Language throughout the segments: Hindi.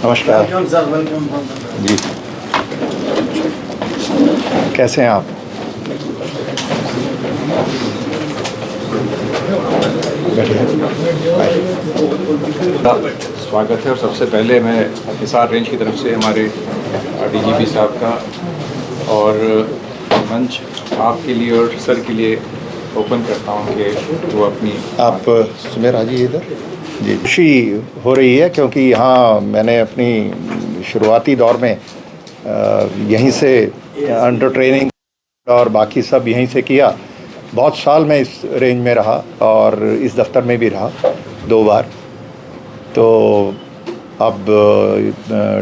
नमस्कार जी, कैसे हैं आप? स्वागत है। और सबसे पहले मैं हिसार रेंज की तरफ से हमारे डीजीपी साहब का और मंच आपके लिए और सर के लिए ओपन करता हूं कि वो अपनी आप सुमेर हाजी इधर जी। खुशी हो रही है क्योंकि यहाँ मैंने अपनी शुरुआती दौर में यहीं से अंडर ट्रेनिंग और बाकी सब यहीं से किया। बहुत साल मैं इस रेंज में रहा और इस दफ्तर में भी रहा 2 बार। तो अब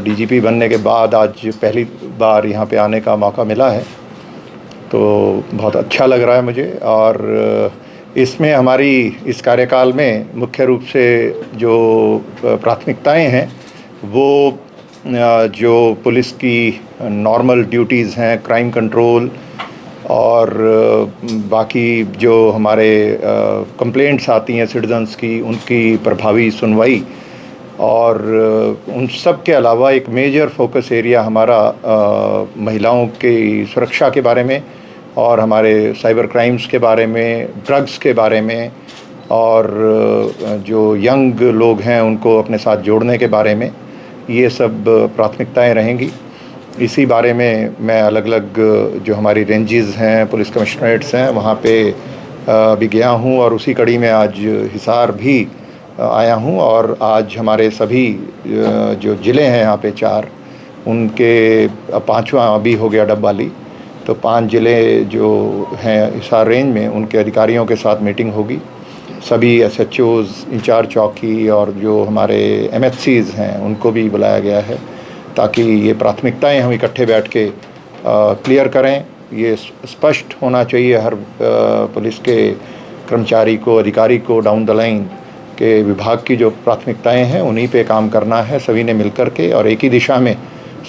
डीजीपी बनने के बाद आज पहली बार यहाँ पे आने का मौका मिला है, तो बहुत अच्छा लग रहा है मुझे। और इसमें हमारी इस कार्यकाल में मुख्य रूप से जो प्राथमिकताएं हैं वो जो पुलिस की नॉर्मल ड्यूटीज़ हैं, क्राइम कंट्रोल और बाकी जो हमारे कंप्लेंट्स आती हैं सिटीजन्स की, उनकी प्रभावी सुनवाई, और उन सब के अलावा एक मेजर फोकस एरिया हमारा महिलाओं की सुरक्षा के बारे में और हमारे साइबर क्राइम्स के बारे में, ड्रग्स के बारे में, और जो यंग लोग हैं उनको अपने साथ जोड़ने के बारे में, ये सब प्राथमिकताएं रहेंगी। इसी बारे में मैं अलग अलग जो हमारी रेंजेस हैं, पुलिस कमिश्नरेट्स हैं, वहाँ पे भी गया हूँ और उसी कड़ी में आज हिसार भी आया हूँ। और आज हमारे सभी जो ज़िले हैं यहाँ पे 4, उनके 5वां अभी हो गया डबवाली, तो 5 ज़िले जो हैं हिसार रेंज में, उनके अधिकारियों के साथ मीटिंग होगी। सभी SHOs, इंचार्ज चौकी और जो हमारे MHCs हैं उनको भी बुलाया गया है, ताकि ये प्राथमिकताएं हम इकट्ठे बैठ के क्लियर करें। ये स्पष्ट होना चाहिए हर पुलिस के कर्मचारी को, अधिकारी को, डाउन द लाइन के विभाग की जो प्राथमिकताएं हैं उन्हीं पे काम करना है सभी ने मिलकर के, और एक ही दिशा में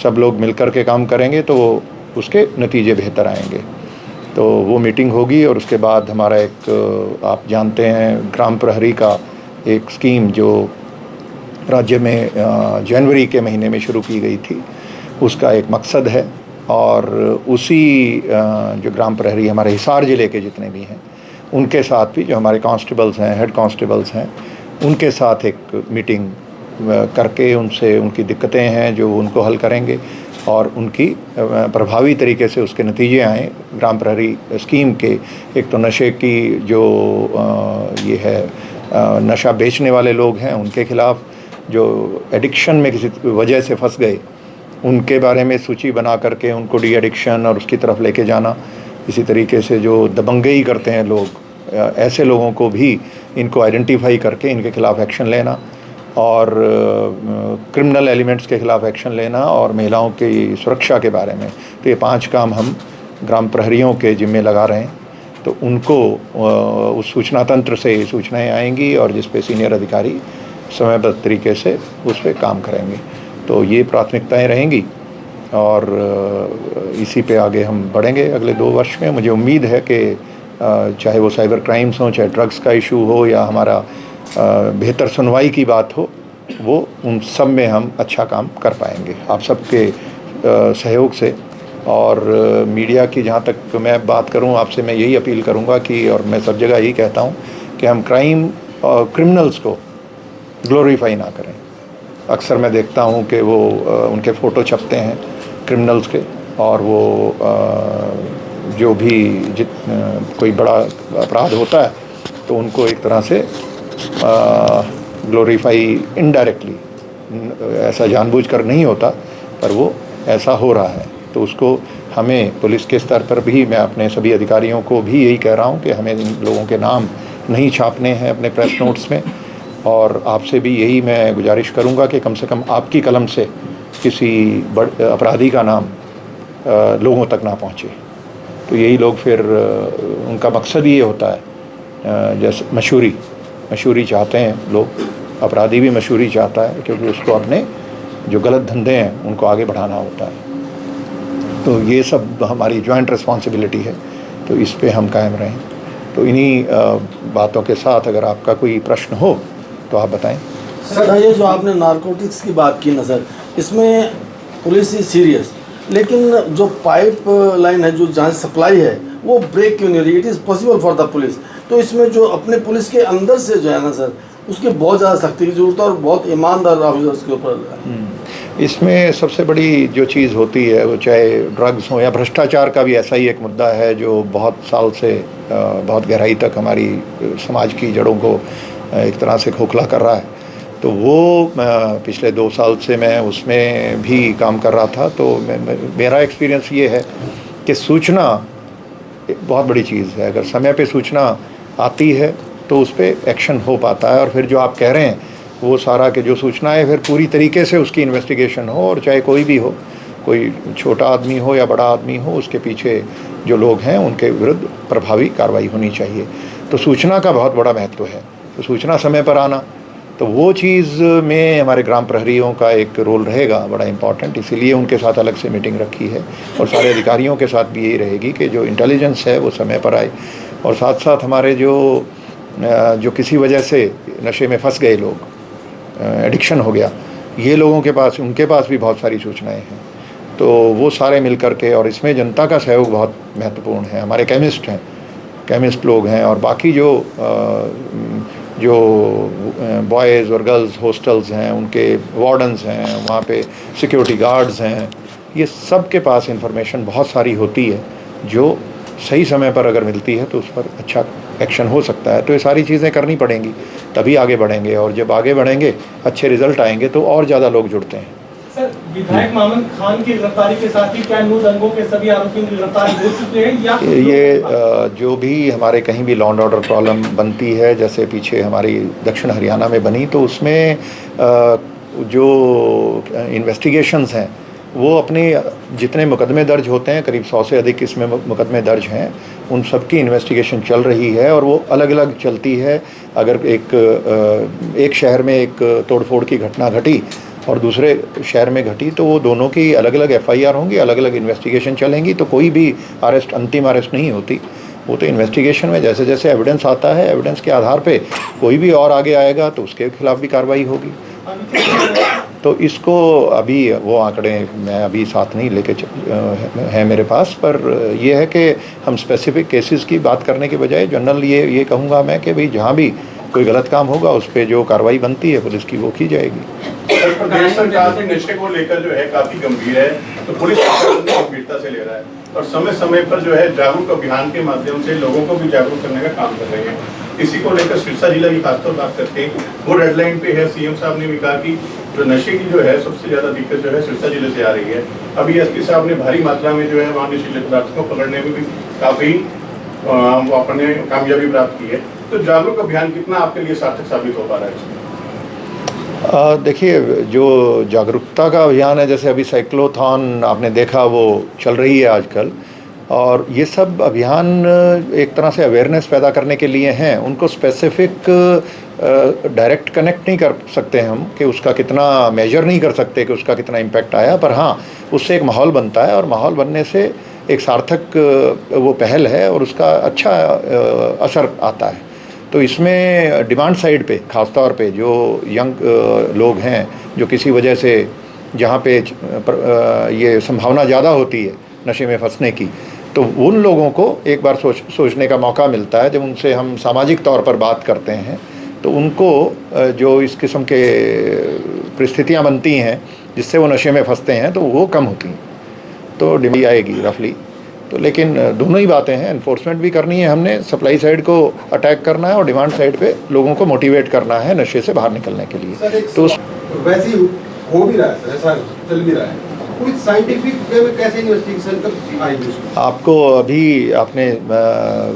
सब लोग मिलकर के काम करेंगे तो उसके नतीजे बेहतर आएंगे। तो वो मीटिंग होगी और उसके बाद हमारा एक आप जानते हैं ग्राम प्रहरी का एक स्कीम जो राज्य में जनवरी के महीने में शुरू की गई थी, उसका एक मकसद है। और उसी जो ग्राम प्रहरी हमारे हिसार ज़िले के जितने भी हैं उनके साथ भी जो हमारे कांस्टेबल्स हैं, हेड कांस्टेबल्स हैं, उनके साथ एक मीटिंग करके उनसे उनकी दिक्कतें हैं जो उनको हल करेंगे और उनकी प्रभावी तरीके से उसके नतीजे आएँ ग्राम प्रहरी स्कीम के। एक तो नशे की जो ये है नशा बेचने वाले लोग हैं उनके खिलाफ, जो एडिक्शन में किसी वजह से फंस गए उनके बारे में सूची बना करके उनको डी एडिक्शन और उसकी तरफ लेके जाना। इसी तरीके से जो दबंगई करते हैं लोग, ऐसे लोगों को भी इनको आइडेंटिफाई करके इनके खिलाफ एक्शन लेना, और क्रिमिनल एलिमेंट्स के खिलाफ एक्शन लेना, और महिलाओं की सुरक्षा के बारे में। तो ये 5 काम हम ग्राम प्रहरियों के जिम्मे लगा रहे हैं। तो उनको उस सूचना तंत्र से सूचनाएं आएंगी और जिस पे सीनियर अधिकारी समयबद्ध तरीके से उस पर काम करेंगे। तो ये प्राथमिकताएं रहेंगी और इसी पे आगे हम बढ़ेंगे अगले 2 वर्ष में। मुझे उम्मीद है कि चाहे वो साइबर क्राइम्स हो, चाहे ड्रग्स का इशू हो, या हमारा बेहतर सुनवाई की बात हो, वो उन सब में हम अच्छा काम कर पाएंगे आप सबके सहयोग से। और मीडिया की जहाँ तक मैं बात करूँ आपसे, मैं यही अपील करूँगा कि, और मैं सब जगह यही कहता हूँ कि हम क्राइम और क्रिमिनल्स को ग्लोरीफाई ना करें। अक्सर मैं देखता हूँ कि वो उनके फ़ोटो छपते हैं क्रिमिनल्स के, और वो जो भी कोई बड़ा अपराध होता है तो उनको एक तरह से ग्लोरीफाई इनडायरेक्टली, ऐसा जानबूझकर नहीं होता, पर वो ऐसा हो रहा है। तो उसको हमें पुलिस के स्तर पर भी, मैं अपने सभी अधिकारियों को भी यही कह रहा हूँ कि हमें इन लोगों के नाम नहीं छापने हैं अपने प्रेस नोट्स में, और आपसे भी यही मैं गुजारिश करूँगा कि कम से कम आपकी कलम से किसी अपराधी का नाम लोगों तक ना पहुँचे। तो यही लोग फिर उनका मकसद ये होता है, जैसे मशहूरी चाहते हैं लोग, अपराधी भी मशहूरी चाहता है, क्योंकि उसको अपने जो गलत धंधे हैं उनको आगे बढ़ाना होता है। तो ये सब हमारी जॉइंट रिस्पॉन्सिबिलिटी है, तो इस पे हम कायम रहें। तो इन्हीं बातों के साथ अगर आपका कोई प्रश्न हो तो आप बताएं। सर, ये जो आपने नारकोटिक्स की बात की ना सर, इसमें पुलिस इज सीरियस, लेकिन जो पाइप लाइन है, जो जहाँ सप्लाई है, वो ब्रेक क्यों नहीं रही? It is possible for the police. तो इसमें जो अपने पुलिस के अंदर से जो है ना सर, उसकी बहुत ज़्यादा सख्ती की जरूरत है और बहुत ईमानदार ऑफिसर्स के ऊपर। इसमें सबसे बड़ी जो चीज़ होती है, वो चाहे ड्रग्स हो या भ्रष्टाचार का भी ऐसा ही एक मुद्दा है जो बहुत साल से बहुत गहराई तक हमारी समाज की जड़ों को एक तरह से खोखला कर रहा है। तो वो पिछले 2 साल से मैं उसमें भी काम कर रहा था। तो मेरा एक्सपीरियंस ये है कि सूचना एक बहुत बड़ी चीज़ है। अगर समय पे सूचना आती है तो उस पर एक्शन हो पाता है, और फिर जो आप कह रहे हैं वो सारा कि जो सूचना है फिर पूरी तरीके से उसकी इन्वेस्टिगेशन हो, और चाहे कोई भी हो, कोई छोटा आदमी हो या बड़ा आदमी हो, उसके पीछे जो लोग हैं उनके विरुद्ध प्रभावी कार्रवाई होनी चाहिए। तो सूचना का बहुत बड़ा महत्व है। तो सूचना समय पर आना, तो वो चीज़ में हमारे ग्राम प्रहरियों का एक रोल रहेगा बड़ा इम्पॉर्टेंट। इसीलिए उनके साथ अलग से मीटिंग रखी है, और सारे अधिकारियों के साथ भी यही रहेगी कि जो इंटेलिजेंस है वो समय पर आए। और साथ साथ हमारे जो किसी वजह से नशे में फंस गए लोग, एडिक्शन हो गया, ये लोगों के पास, उनके पास भी बहुत सारी सूचनाएं हैं। तो वो सारे मिल कर के, और इसमें जनता का सहयोग बहुत महत्वपूर्ण है। हमारे केमिस्ट लोग हैं, और बाकी जो बॉयज़ और गर्ल्स हॉस्टल्स हैं, उनके वार्डन्स हैं, वहाँ पे सिक्योरिटी गार्ड्स हैं, ये सब के पास इंफॉर्मेशन बहुत सारी होती है, जो सही समय पर अगर मिलती है तो उस पर अच्छा एक्शन हो सकता है। तो ये सारी चीज़ें करनी पड़ेंगी, तभी आगे बढ़ेंगे, और जब आगे बढ़ेंगे अच्छे रिजल्ट आएंगे तो और ज़्यादा लोग जुड़ते हैं। सर, विधायक मामन खान की गिरफ्तारी के साथ ही क्या नू दंगों के सभी आरोपियों की गिरफ्तारी हो चुके हैं, या ये जो भी हमारे कहीं भी लॉ एंड ऑर्डर प्रॉब्लम बनती है, जैसे पीछे हमारी दक्षिण हरियाणा में बनी, तो उसमें जो इन्वेस्टिगेशंस हैं वो अपने जितने मुकदमे दर्ज होते हैं, करीब 100 से अधिक इसमें मुकदमे दर्ज हैं, उन सब की इन्वेस्टिगेशन चल रही है, और वो अलग अलग चलती है। अगर एक शहर में एक तोड़फोड़ की घटना घटी और दूसरे शहर में घटी, तो वो दोनों की अलग अलग FIR होंगी, अलग अलग इन्वेस्टिगेशन चलेंगी। तो कोई भी अंतिम अरेस्ट नहीं होती। वो तो इन्वेस्टिगेशन में जैसे जैसे एविडेंस आता है, एविडेंस के आधार पे कोई भी और आगे आएगा तो उसके खिलाफ भी कार्रवाई होगी। तो इसको अभी वो आंकड़े मैं अभी साथ नहीं लेके हैं मेरे पास, पर यह है कि हम स्पेसिफिक केसेस की बात करने के बजाय जनरल ये कहूँगा मैं कि भाई जहाँ भी कोई गलत काम होगा उस पर जो कार्रवाई बनती है पुलिस की वो की जाएगी। प्रदेश सरकार भी नशे को लेकर जो है काफी गंभीर है, तो पुलिस गंभीरता से ले रहा है, और समय समय पर जो है जागरूक अभियान के माध्यम से लोगों को भी जागरूक करने का काम कर रहे हैं। इसी को लेकर सिरसा जिला की खासतौर बात करते हैं, वो रेड लाइन पे है। CM साहब ने भी कहा कि जो नशे की जो है सबसे ज्यादा दिक्कत जो है सिरसा जिले से आ रही है। अभी SP साहब ने भारी मात्रा में जो है वहाँ नशीले पदार्थ को पकड़ने में भी काफी अपने कामयाबी प्राप्त की है। तो जागरूक अभियान कितना आपके लिए सार्थक साबित हो पा रहा है? देखिए, जो जागरूकता का अभियान है, जैसे अभी साइक्लोथॉन आपने देखा वो चल रही है आजकल, और ये सब अभियान एक तरह से अवेयरनेस पैदा करने के लिए हैं। उनको स्पेसिफिक डायरेक्ट कनेक्ट नहीं कर सकते हम कि उसका कितना मेजर नहीं कर सकते कि उसका कितना इम्पैक्ट आया, पर हाँ उससे एक माहौल बनता है, और माहौल बनने से एक सार्थक वो पहल है और उसका अच्छा असर आता है। तो इसमें डिमांड साइड पे ख़ास तौर पे जो यंग लोग हैं, जो किसी वजह से जहाँ पे ये संभावना ज़्यादा होती है नशे में फंसने की, तो उन लोगों को एक बार सोचने का मौका मिलता है। जब उनसे हम सामाजिक तौर पर बात करते हैं तो उनको जो इस किस्म के परिस्थितियाँ बनती हैं जिससे वो नशे में फंसते हैं, तो वो कम होती हैं। तो डिमांड आएगी रफली, तो लेकिन दोनों ही बातें हैं, एनफोर्समेंट भी करनी है हमने, सप्लाई साइड को अटैक करना है और डिमांड साइड पे लोगों को मोटिवेट करना है नशे से बाहर निकलने के लिए। तो वैसे ही हो भी रहा है, ऐसा चल भी रहा है, कुछ साइंटिफिक वे में कैसे इन्वेस्टिगेशन कब आएगी? आपको अभी आपने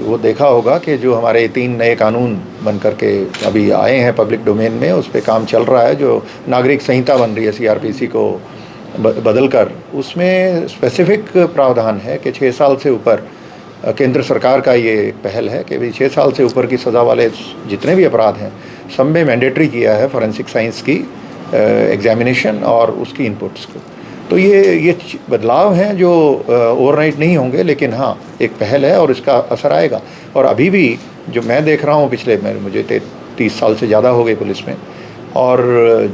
वो देखा होगा कि जो हमारे 3 नए कानून बन करके अभी आए हैं पब्लिक डोमेन में, उस पर काम चल रहा है, जो नागरिक संहिता बन रही है CRPC को बदल कर, उसमें स्पेसिफिक प्रावधान है कि 6 साल से ऊपर, केंद्र सरकार का ये एक पहल है कि भाई 6 साल से ऊपर की सज़ा वाले जितने भी अपराध हैं सब में मैंडेटरी किया है फॉरेंसिक साइंस की एग्जामिनेशन और उसकी इनपुट्स को। तो ये बदलाव हैं जो ओवरनाइट नहीं होंगे, लेकिन हाँ एक पहल है और इसका असर आएगा। और अभी भी जो मैं देख रहा हूँ, पिछले मुझे 30 साल से ज़्यादा हो गए पुलिस में, और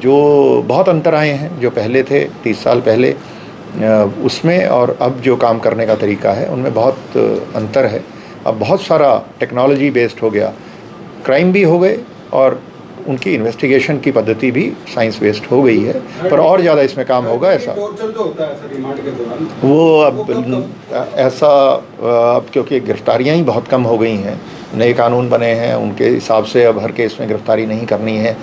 जो बहुत अंतर आए हैं जो पहले थे 30 साल पहले उसमें और अब जो काम करने का तरीका है उनमें बहुत अंतर है। अब बहुत सारा टेक्नोलॉजी बेस्ड हो गया, क्राइम भी हो गए और उनकी इन्वेस्टिगेशन की पद्धति भी साइंस बेस्ड हो गई है, पर और ज़्यादा इसमें काम होगा। ऐसा टॉर्चर जो होता है सर रिमांड के दौरान, वो अब ऐसा अब क्योंकि गिरफ्तारियां ही बहुत कम हो गई हैं, नए कानून बने हैं, उनके हिसाब से अब हर केस में गिरफ्तारी नहीं करनी है।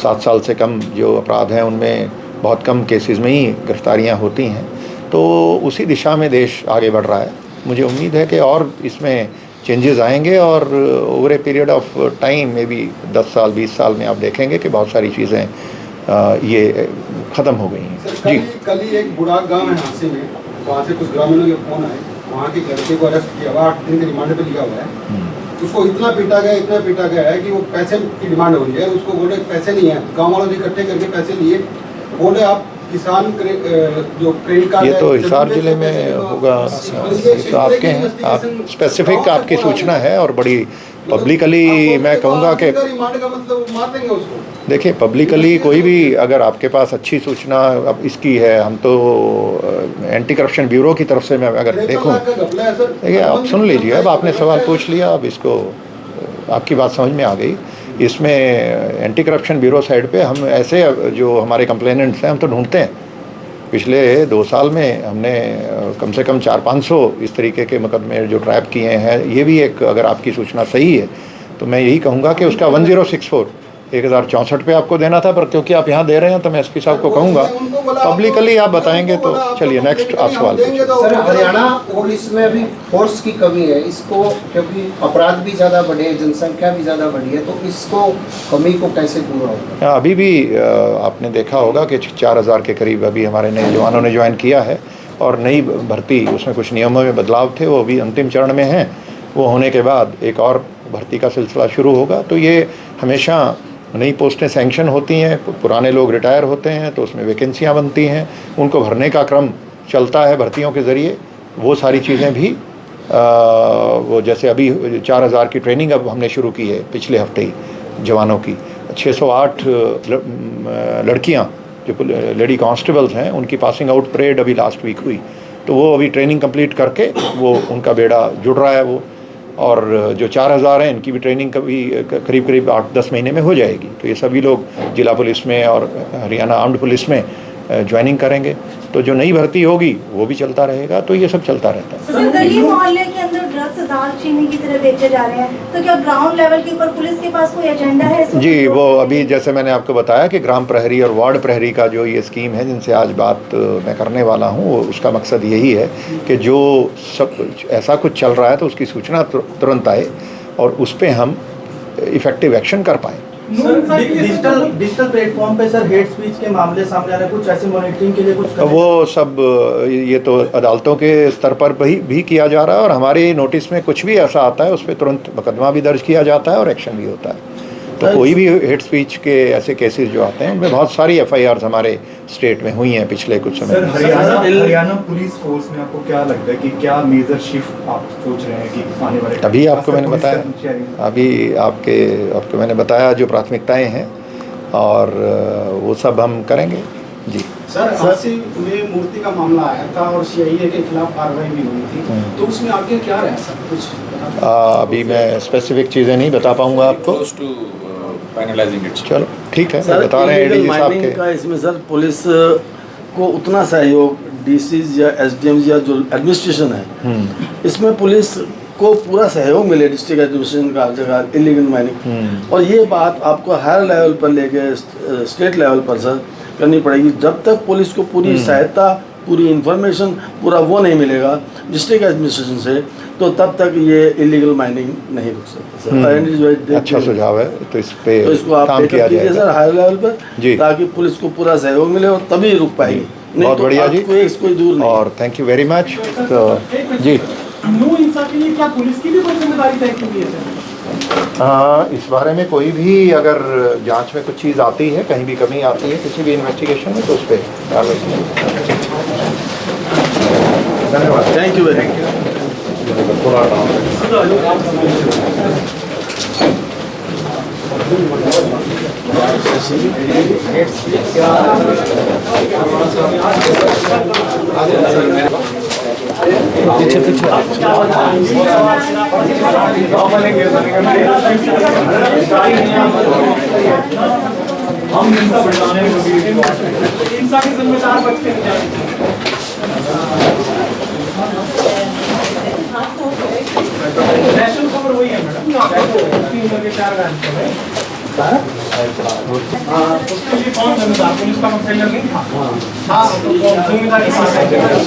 7 साल से कम जो अपराध हैं उनमें बहुत कम केसेस में ही गिरफ्तारियां होती हैं। तो उसी दिशा में देश आगे बढ़ रहा है। मुझे उम्मीद है कि और इसमें चेंजेस आएंगे और over a period of time में भी 10 साल 20 साल में आप देखेंगे कि बहुत सारी चीज़ें ये ख़त्म हो गई हैं। जी, कल ही एक बुढ़ाक गांव है हादसे में, वहाँ से कुछ ग्रामीणों के फोन आए, वहाँ के लड़के को अरेस्ट किया हुआ, 8 दिन के रिमांड पे लिया हुआ है। उसको इतना पीटा गया है कि वो पैसे की डिमांड हो रही है। उसको बोले पैसे नहीं है, गाँव वालों ने इकट्ठे करके पैसे लिए, बोले आप किसान जो क्रेडिट कार्ड, ये तो हिसार जिले में होगा, तो आपके हैं, आप स्पेसिफिक आपकी सूचना है और बड़ी पब्लिकली मैं कहूँगा कि रिमांड का मतलब मार देंगे उसको। देखिए पब्लिकली कोई भी अगर आपके पास अच्छी सूचना अब इसकी है, हम तो एंटी करप्शन ब्यूरो की तरफ से मैं अगर देखूँ, देखिए आप सुन लीजिए, अब आपने सवाल पूछ लिया, अब इसको आपकी बात समझ में आ गई। इसमें एंटी करप्शन ब्यूरो साइड पे हम ऐसे जो हमारे कंप्लेनेंट्स हैं हम तो ढूंढते हैं। पिछले 2 साल में हमने कम से कम 400-500 इस तरीके के मुकदमे जो ट्रैप किए हैं। ये भी एक, अगर आपकी सूचना सही है तो मैं यही कहूँगा कि उसका 1064 1064 पे आपको देना था, पर क्योंकि आप यहाँ दे रहे हैं तो मैं एसपी साहब को कहूँगा पब्लिकली आप बताएंगे। तो चलिए नेक्स्ट आप सवाल पूछिए। सर, हरियाणा पुलिस में अभी फोर्स की कमी है, इसको क्योंकि अपराध भी ज़्यादा बढ़े हैं, जनसंख्या भी ज़्यादा बढ़ी है, तो इसको कमी को कैसे पूरा होगा? अभी भी आपने देखा होगा कि 4000 के करीब अभी हमारे नए जवानों ने ज्वाइन किया है और नई भर्ती, उसमें कुछ नियमों में बदलाव थे, वो भी अंतिम चरण में हैं। वो होने के बाद एक और भर्ती का सिलसिला शुरू होगा। तो ये हमेशा नई पोस्टें सैंक्शन होती हैं, पुराने लोग रिटायर होते हैं तो उसमें वैकेंसियाँ बनती हैं, उनको भरने का क्रम चलता है भर्तियों के ज़रिए। वो सारी चीज़ें भी वो जैसे अभी 4000 की ट्रेनिंग अब हमने शुरू की है पिछले हफ्ते ही जवानों की। 608 लड़कियाँ जो लेडी कांस्टेबल्स हैं उनकी पासिंग आउट परेड अभी लास्ट वीक हुई, तो वो अभी ट्रेनिंग कंप्लीट करके वो उनका बेड़ा जुड़ रहा है वो। और जो 4000 हैं इनकी भी ट्रेनिंग करीब 8-10 महीने में हो जाएगी। तो ये सभी लोग जिला पुलिस में और हरियाणा आर्म्ड पुलिस में ज्वाइनिंग करेंगे। तो जो नई भर्ती होगी वो भी चलता रहेगा। तो ये सब चलता रहता है। सर, गली मोहल्ले के अंदर ड्रग्स दालचीनी की तरह बेचे जा रहे हैं, तो क्या ग्राउंड लेवल के ऊपर पुलिस के पास कोई एजेंडा है? जी, वो अभी जैसे मैंने आपको बताया कि ग्राम प्रहरी और वार्ड प्रहरी का जो ये स्कीम है जिनसे आज बात मैं करने वाला हूँ, उसका मकसद यही है कि जो सब ऐसा कुछ चल रहा है तो उसकी सूचना तुरंत आए और उस पर हम इफ़ेक्टिव एक्शन कर पाएँ। सर, डिजिटल प्लेटफॉर्म पे सर हेट स्पीच के मामले सामने आ रहे हैं, कुछ ऐसे मॉनिटरिंग के लिए कुछ वो सब ये तो अदालतों के स्तर पर भी किया जा रहा है और हमारे नोटिस में कुछ भी ऐसा आता है उस पर तुरंत मुकदमा भी दर्ज किया जाता है और एक्शन भी होता है। तो कोई भी हेट स्पीच के ऐसे केसेस जो आते हैं उनमें बहुत सारी FIRs हमारे स्टेट में हुई हैं पिछले कुछ समय में। हरियाणा पुलिस फोर्स में आपको क्या लगता है कि क्या मेजर शिफ्ट आप सोच रहे हैं कि आने वाले? अभी आपको मैंने बताया, आपको मैंने बताया जो प्राथमिकताएं हैं और वो सब हम करेंगे। जी सर, हादसे में मूर्ति का मामला आया था और CIA के खिलाफ कार्रवाई भी हुई थी, तो उसमें आगे क्या रहा सब कुछ? अभी मैं स्पेसिफिक चीज़ें नहीं बता पाऊँगा आपको। चलो ठीक है, बता रहे हैं ADG साहब के। इसमें सर पुलिस को उतना सहयोग डीसीज या एसडीएम या जो एडमिनिस्ट्रेशन है, इसमें पुलिस को पूरा सहयोग मिले डिस्ट्रिक्ट एडमिनिस्ट्रेशन का जगह इलीगल माइनिंग, और ये बात आपको हायर लेवल पर लेके स्टेट लेवल पर सर करनी पड़ेगी। जब तक पुलिस को पूरी सहायता, पूरी इंफॉर्मेशन, पूरा वो नहीं मिलेगा डिस्ट्रिक्ट एडमिनिस्ट्रेशन से, तो तब तक ये इलीगल माइनिंग नहीं रुक सकता। अच्छा सुझाव है, तो इस पे तो इसको आप काम किया जाएगा सर हायर लेवल जी, पर, ताकि पुलिस को पूरा सहयोग मिले और तभी रुक पाएगी। बहुत बढ़िया जी, कोई दूर नहीं। और थैंक यू वेरी मच। तो जी, नो इंसाफ के लिए क्या पुलिस की भी कोई जिम्मेदारी तय की है सर? इस बारे में कोई भी अगर जांच में कुछ चीज़ आती है, कहीं भी कमी आती है किसी भी इन्वेस्टिगेशन में, तो उस पर कार्रवाई। धन्यवाद, थैंक यू वेरी हम इंसान के जिम्मेदार बचते नहीं जाते। नेशनल खबर वही है मैडम, 3 उम्र के 4 घंटे में उसके लिए कौन जिम्मेदार? पुलिस का कंप्लेंट नहीं था। हाँ, तो जिम्मेदारी किसकी है?